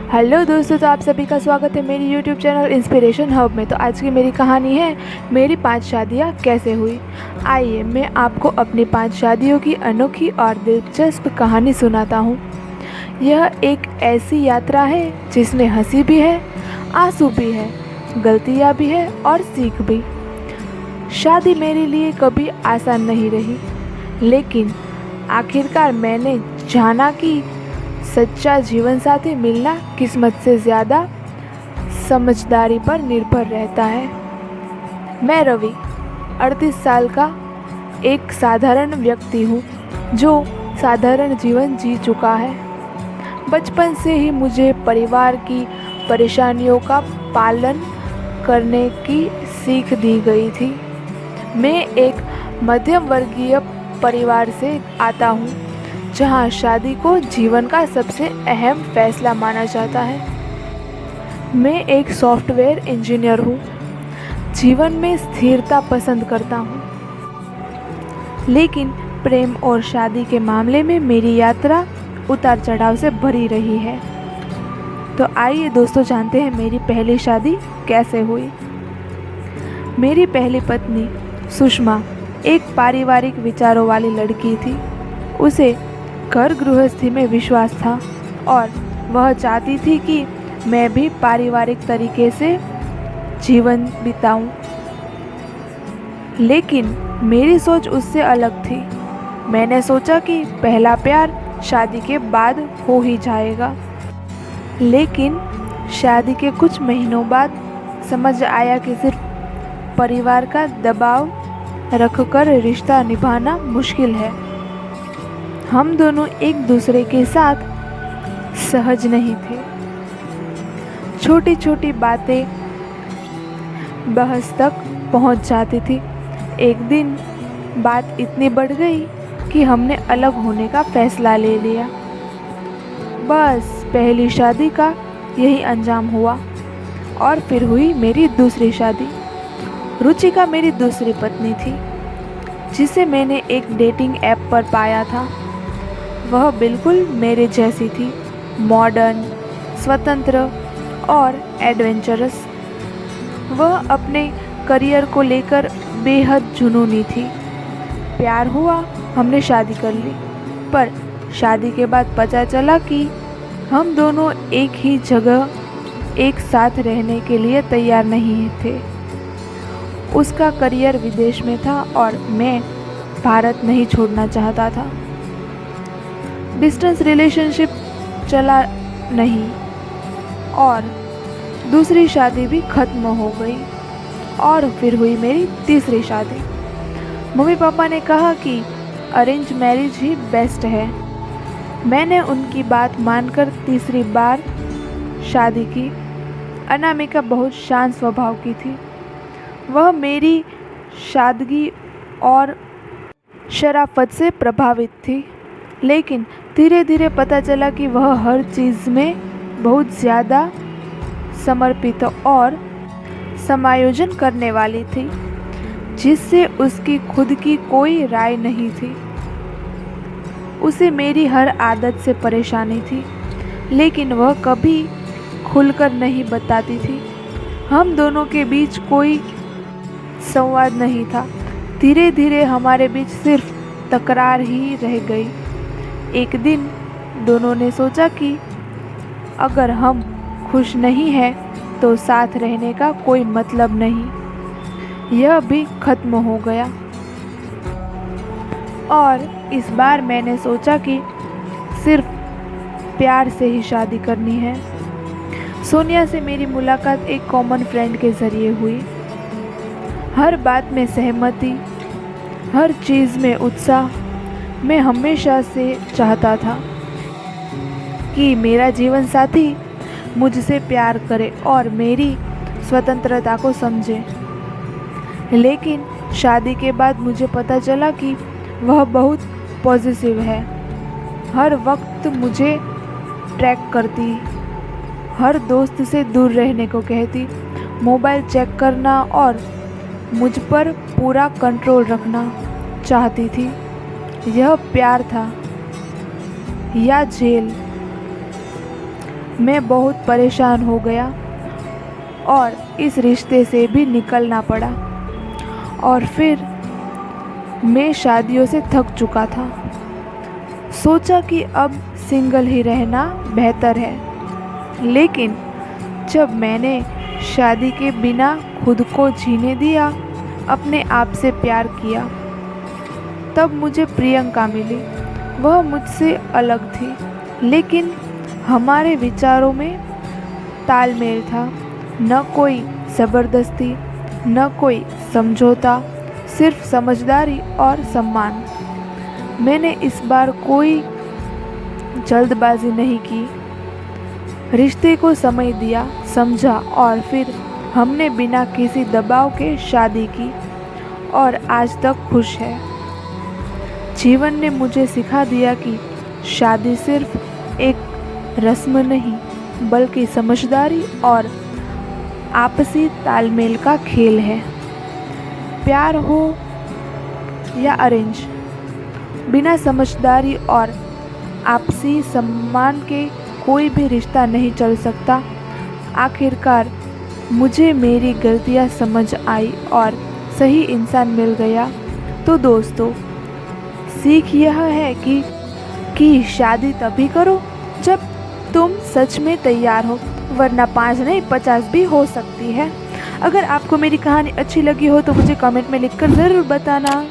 Hello दोस्तों, तो आप सभी का स्वागत है मेरी यूट्यूब चैनल इंस्पिरेशन हब में। तो आज की मेरी कहानी है मेरी 5 शादियाँ कैसे हुई। आइए मैं आपको अपनी 5 शादियों की अनोखी और दिलचस्प कहानी सुनाता हूँ। यह एक ऐसी यात्रा है जिसमें हंसी भी है, आंसू भी है, गलतियाँ भी है और सीख भी। शादी मेरे लिए कभी आसान नहीं रही, लेकिन आखिरकार मैंने जाना कि सच्चा जीवन साथी मिलना किस्मत से ज़्यादा समझदारी पर निर्भर रहता है। मैं रवि, 38 साल का एक साधारण व्यक्ति हूँ जो साधारण जीवन जी चुका है। बचपन से ही मुझे परिवार की परेशानियों का पालन करने की सीख दी गई थी। मैं एक मध्यम वर्गीय परिवार से आता हूँ, जहाँ शादी को जीवन का सबसे अहम फैसला माना जाता है। मैं एक सॉफ्टवेयर इंजीनियर हूँ, जीवन में स्थिरता पसंद करता हूँ, लेकिन प्रेम और शादी के मामले में मेरी यात्रा उतार चढ़ाव से भरी रही है। तो आइए दोस्तों जानते हैं मेरी पहली शादी कैसे हुई। मेरी पहली पत्नी सुषमा एक पारिवारिक विचारों वाली लड़की थी। उसे घर गृहस्थी में विश्वास था और वह चाहती थी कि मैं भी पारिवारिक तरीके से जीवन बिताऊं। लेकिन मेरी सोच उससे अलग थी। मैंने सोचा कि पहला प्यार शादी के बाद हो ही जाएगा, लेकिन शादी के कुछ महीनों बाद समझ आया कि सिर्फ परिवार का दबाव रखकर रिश्ता निभाना मुश्किल है। हम दोनों एक दूसरे के साथ सहज नहीं थे। छोटी छोटी बातें बहस तक पहुंच जाती थी। एक दिन बात इतनी बढ़ गई कि हमने अलग होने का फैसला ले लिया। बस पहली शादी का यही अंजाम हुआ। और फिर हुई मेरी दूसरी शादी। रुचिका मेरी दूसरी पत्नी थी, जिसे मैंने एक डेटिंग ऐप पर पाया था। वह बिल्कुल मेरे जैसी थी, मॉडर्न, स्वतंत्र और एडवेंचरस। वह अपने करियर को लेकर बेहद जुनूनी थी। प्यार हुआ, हमने शादी कर ली, पर शादी के बाद पता चला कि हम दोनों एक ही जगह एक साथ रहने के लिए तैयार नहीं थे। उसका करियर विदेश में था और मैं भारत नहीं छोड़ना चाहता था। डिस्टेंस रिलेशनशिप चला नहीं और दूसरी शादी भी ख़त्म हो गई। और फिर हुई मेरी तीसरी शादी। मम्मी पापा ने कहा कि अरेंज मैरिज ही बेस्ट है। मैंने उनकी बात मानकर तीसरी बार शादी की। अनामिका बहुत शांत स्वभाव की थी। वह मेरी सादगी और शराफत से प्रभावित थी, लेकिन धीरे धीरे पता चला कि वह हर चीज़ में बहुत ज़्यादा समर्पित और समायोजन करने वाली थी, जिससे उसकी खुद की कोई राय नहीं थी। उसे मेरी हर आदत से परेशानी थी, लेकिन वह कभी खुलकर नहीं बताती थी। हम दोनों के बीच कोई संवाद नहीं था। धीरे धीरे हमारे बीच सिर्फ तकरार ही रह गई। एक दिन दोनों ने सोचा कि अगर हम खुश नहीं हैं तो साथ रहने का कोई मतलब नहीं। यह भी खत्म हो गया। और इस बार मैंने सोचा कि सिर्फ प्यार से ही शादी करनी है। सोनिया से मेरी मुलाकात एक कॉमन फ्रेंड के ज़रिए हुई। हर बात में सहमति, हर चीज़ में उत्साह। मैं हमेशा से चाहता था कि मेरा जीवन साथी मुझसे प्यार करे और मेरी स्वतंत्रता को समझे। लेकिन शादी के बाद मुझे पता चला कि वह बहुत पॉजिटिव है। हर वक्त मुझे ट्रैक करती, हर दोस्त से दूर रहने को कहती, मोबाइल चेक करना और मुझ पर पूरा कंट्रोल रखना चाहती थी। यह प्यार था या जेल? मैं बहुत परेशान हो गया और इस रिश्ते से भी निकलना पड़ा। और फिर मैं शादियों से थक चुका था। सोचा कि अब सिंगल ही रहना बेहतर है। लेकिन जब मैंने शादी के बिना खुद को जीने दिया, अपने आप से प्यार किया, तब मुझे प्रियंका मिली। वह मुझसे अलग थी, लेकिन हमारे विचारों में तालमेल था। न कोई ज़बरदस्ती, न कोई समझौता, सिर्फ समझदारी और सम्मान। मैंने इस बार कोई जल्दबाजी नहीं की। रिश्ते को समय दिया, समझा और फिर हमने बिना किसी दबाव के शादी की और आज तक खुश है। जीवन ने मुझे सिखा दिया कि शादी सिर्फ एक रस्म नहीं, बल्कि समझदारी और आपसी तालमेल का खेल है। प्यार हो या अरेंज, बिना समझदारी और आपसी सम्मान के कोई भी रिश्ता नहीं चल सकता। आखिरकार मुझे मेरी गलतियां समझ आई और सही इंसान मिल गया। तो दोस्तों, सीख यह है कि शादी तभी करो जब तुम सच में तैयार हो, वरना 5 नहीं 50 भी हो सकती है। अगर आपको मेरी कहानी अच्छी लगी हो तो मुझे कमेंट में लिखकर ज़रूर बताना।